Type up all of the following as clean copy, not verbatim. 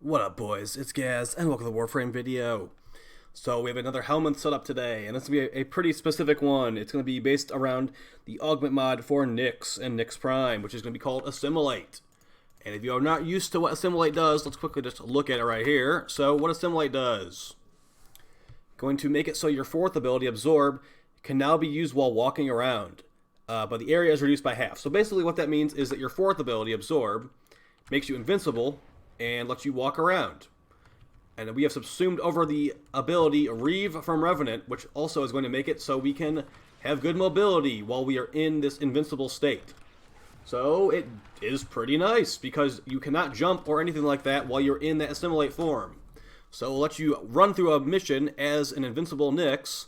What up, boys? It's Gaz, and welcome to the Warframe video. So we have another Helminth set up today, and this is going to be a pretty specific one. It's going to be based around the augment mod for Nyx and Nyx Prime, which is going to be called Assimilate. And if you are not used to what Assimilate does, let's quickly just look at it right here. So what Assimilate does, going to make it so your fourth ability, Absorb, can now be used while walking around, but the area is reduced by half. So basically what that means is that your fourth ability, Absorb, makes you invincible and lets you walk around. And we have subsumed over the ability Reeve from Revenant, which also is going to make it so we can have good mobility while we are in this invincible state. So it is pretty nice because you cannot jump or anything like that while you're in that Assimilate form. So it'll let you run through a mission as an invincible Nyx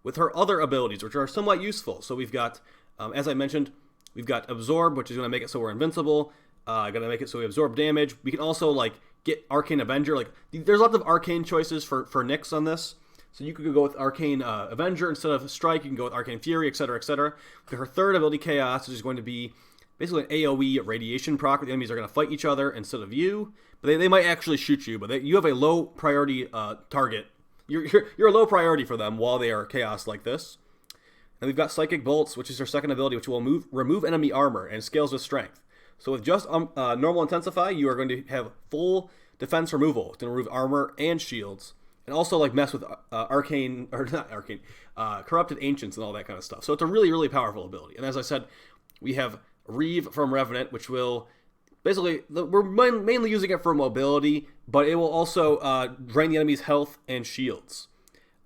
with her other abilities, which are somewhat useful. So we've got, as I mentioned, we've got Absorb, which is going to make it so we're invincible. Going to make it so we absorb damage. We can also get Arcane Avenger. There's lots of arcane choices for Nyx on this. So you could go with Arcane Avenger instead of Strike. You can go with Arcane Fury, etc., etc. Her third ability, Chaos, which is going to be basically an AoE radiation proc, where the enemies are going to fight each other instead of you. But they might actually shoot you, but you have a low priority target. You're a low priority for them while they are Chaos like this. And we've got Psychic Bolts, which is her second ability, which will remove enemy armor and scales with strength. So with just normal Intensify, you are going to have full defense removal. It's going to remove armor and shields. And also mess with Corrupted Ancients and all that kind of stuff. So it's a really, really powerful ability. And as I said, we have Reeve from Revenant, which will basically, we're mainly using it for mobility, but it will also drain the enemy's health and shields.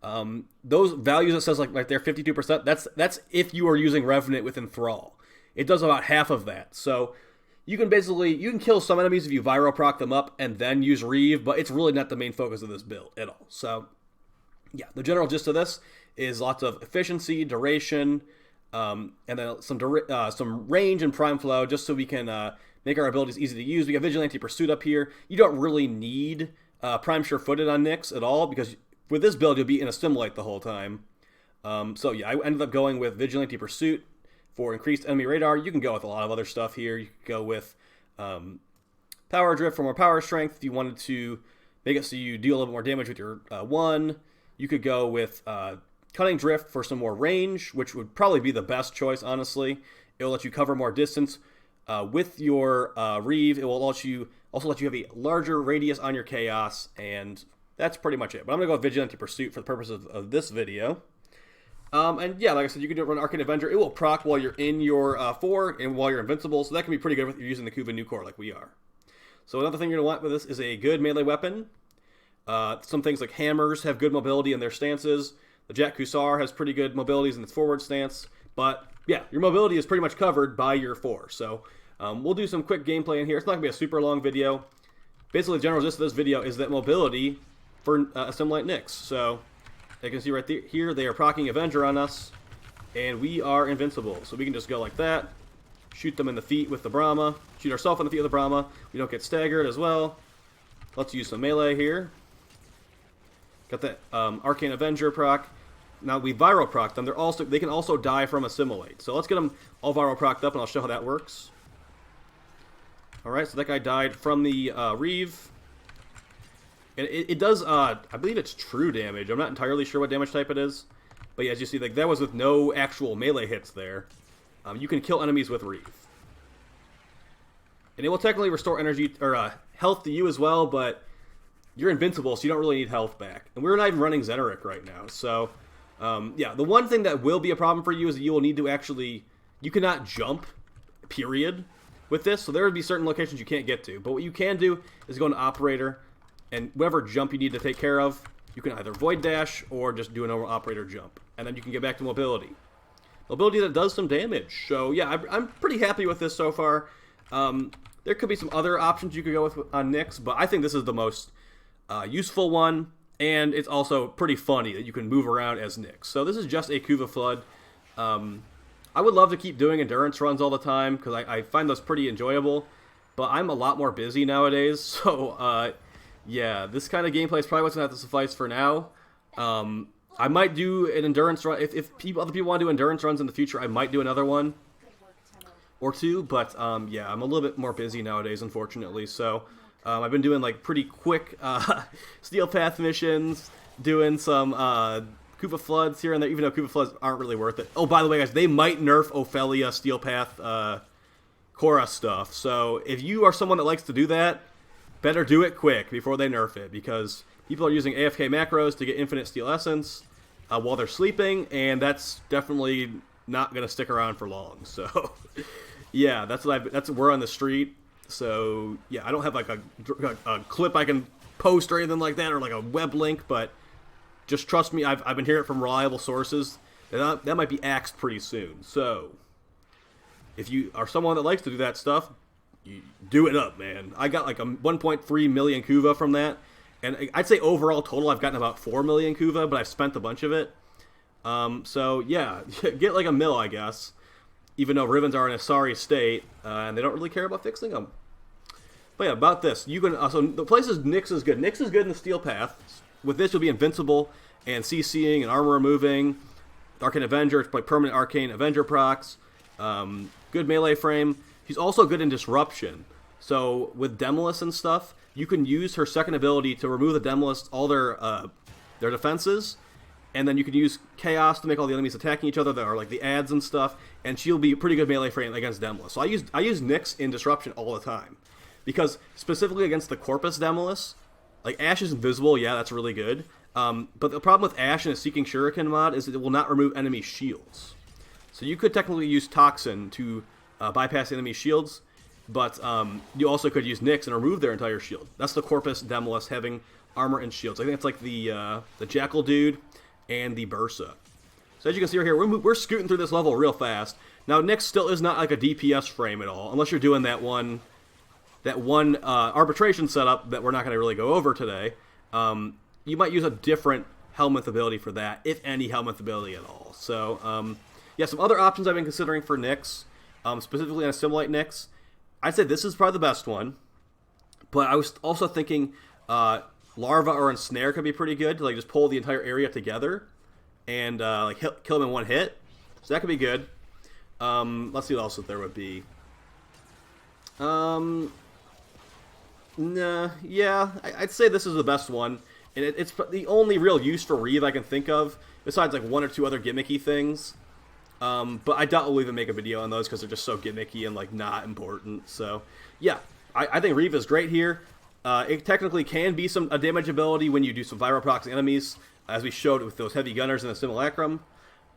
Those values it says right there, 52%, that's if you are using Revenant with Enthrall. It does about half of that. So you can kill some enemies if you viral proc them up and then use Reeve, but it's really not the main focus of this build at all. So yeah, the general gist of this is lots of efficiency, duration, and then some range and prime flow, just so we can make our abilities easy to use. We got Vigilante Pursuit up here. You don't really need Prime Sure-Footed on Nyx at all, because with this build you'll be in Assimilate the whole time. So yeah, I ended up going with Vigilante Pursuit for increased enemy radar. You can go with a lot of other stuff here. You could go with Power Drift for more power strength if you wanted to make it so you deal a little bit more damage with your one. You could go with Cutting Drift for some more range, which would probably be the best choice, honestly. It will let you cover more distance. With your Reeve, it will also let you have a larger radius on your Chaos, and that's pretty much it. But I'm going to go with Vigilante Pursuit for the purpose of this video. And yeah, like I said, you can do it run Arcane Avenger. It will proc while you're in your 4 and while you're invincible, so that can be pretty good if you're using the Kuva Nucor like we are. So another thing you're going to want with this is a good melee weapon. Some things like hammers have good mobility in their stances. The Jack Cuissard has pretty good mobilities in its forward stance. But yeah, your mobility is pretty much covered by your 4. So we'll do some quick gameplay in here. It's not going to be a super long video. Basically, the general gist of this video is that mobility for Assimilate Nyx. So you can see right here, they are proccing Avenger on us, and we are invincible. So we can just go like that, shoot them in the feet with the Brahma, shoot ourselves in the feet with the Brahma. We don't get staggered as well. Let's use some melee here. Got that Arcane Avenger proc. Now we viral proc them. They can also die from Assimilate. So let's get them all viral procced up, and I'll show how that works. All right, so that guy died from the Reeve. And it does, I believe it's true damage. I'm not entirely sure what damage type it is. But yeah, as you see, that was with no actual melee hits there. You can kill enemies with Reeve. And it will technically restore energy or health to you as well, but you're invincible, so you don't really need health back. And we're not even running Xeneric right now. So, yeah, the one thing that will be a problem for you is that you will need to you cannot jump, period, with this. So there would be certain locations you can't get to. But what you can do is go into Operator, and whatever jump you need to take care of, you can either Void Dash or just do a normal Operator jump. And then you can get back to mobility. Mobility that does some damage. So yeah, I'm pretty happy with this so far. There could be some other options you could go with on Nyx, but I think this is the most useful one. And it's also pretty funny that you can move around as Nyx. So this is just a Kuva Flood. I would love to keep doing endurance runs all the time, because I find those pretty enjoyable. But I'm a lot more busy nowadays, so yeah, this kind of gameplay is probably what's going to have to suffice for now. I might do an endurance run. If other people want to do endurance runs in the future, I might do another one or two. But yeah, I'm a little bit more busy nowadays, unfortunately. So I've been doing like pretty quick Steel Path missions, doing some Kuva Floods here and there, even though Kuva Floods aren't really worth it. Oh, by the way, guys, they might nerf Ophelia Steel Path Korra stuff. So if you are someone that likes to do that, better do it quick before they nerf it, because people are using AFK macros to get infinite Steel Essence while they're sleeping, and that's definitely not going to stick around for long. So yeah, that's we're on the street. So yeah, I don't have like a clip I can post or anything like that, or like a web link, but just trust me, I've been hearing it from reliable sources that might be axed pretty soon. So if you are someone that likes to do that stuff, you do it up, man. I got like a 1.3 million Kuva from that, and I'd say overall total I've gotten about 4 million Kuva, but I've spent a bunch of it. So yeah, get like a mil, I guess, even though Rivens are in a sorry state, and they don't really care about fixing them. But yeah, about this, you can so the places Nyx is good. Nyx is good in the Steel Path. With this, you'll be invincible and CCing and armor removing. Arcane Avenger, it's like permanent Arcane Avenger procs. Good melee frame. She's also good in Disruption. So with Deimos and stuff, you can use her second ability to remove the Deimos, all their defenses, and then you can use Chaos to make all the enemies attacking each other that are like the ads and stuff, and she'll be a pretty good melee frame against Deimos. So I use Nyx in Disruption all the time, because specifically against the Corpus Deimos, like Ashe is invisible, yeah, that's really good. But the problem with Ashe in a Seeking Shuriken mod is that it will not remove enemy shields. So you could technically use Toxin to bypass enemy shields, but you also could use Nyx and remove their entire shield. That's the Corpus Deimos having armor and shields. I think it's like the Jackal dude and the Bursa. So as you can see right here, we're scooting through this level real fast. Now Nyx still is not like a DPS frame at all, unless you're doing that one arbitration setup that we're not going to really go over today. You might use a different Helminth ability for that, if any Helminth ability at all. So yeah, some other options I've been considering for Nyx, specifically on Assimilate Nyx. I'd say this is probably the best one, but I was also thinking Larva or Ensnare could be pretty good to like just pull the entire area together and like kill them in one hit. So that could be good. Let's see what else there would be. Nah, yeah, I'd say this is the best one, and it's the only real use for Reeve I can think of, besides like one or two other gimmicky things. But I doubt we'll even make a video on those because they're just so gimmicky and like not important. So yeah, I think Reeve is great here. It technically can be a damage ability when you do some viral procs enemies, as we showed with those heavy gunners in the Simulacrum.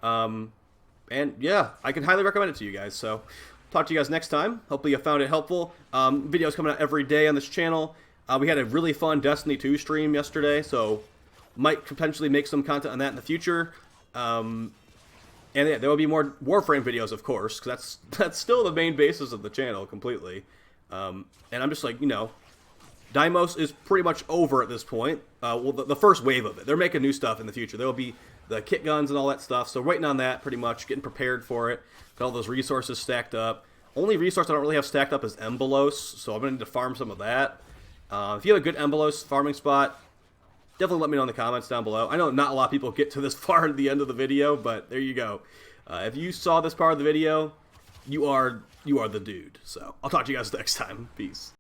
And yeah, I can highly recommend it to you guys. So talk to you guys next time. Hopefully you found it helpful. Videos coming out every day on this channel. We had a really fun Destiny 2 stream yesterday, so might potentially make some content on that in the future. And yeah, there will be more Warframe videos, of course, because that's still the main basis of the channel completely. And I'm just like, Deimos is pretty much over at this point. Well, the first wave of it. They're making new stuff in the future. There will be the kit guns and all that stuff, so waiting on that pretty much, getting prepared for it. Got all those resources stacked up. Only resource I don't really have stacked up is Embolos, so I'm going to need to farm some of that. If you have a good Embolos farming spot, definitely let me know in the comments down below. I know not a lot of people get to this far at the end of the video, but there you go. If you saw this part of the video, you are the dude. So I'll talk to you guys next time. Peace.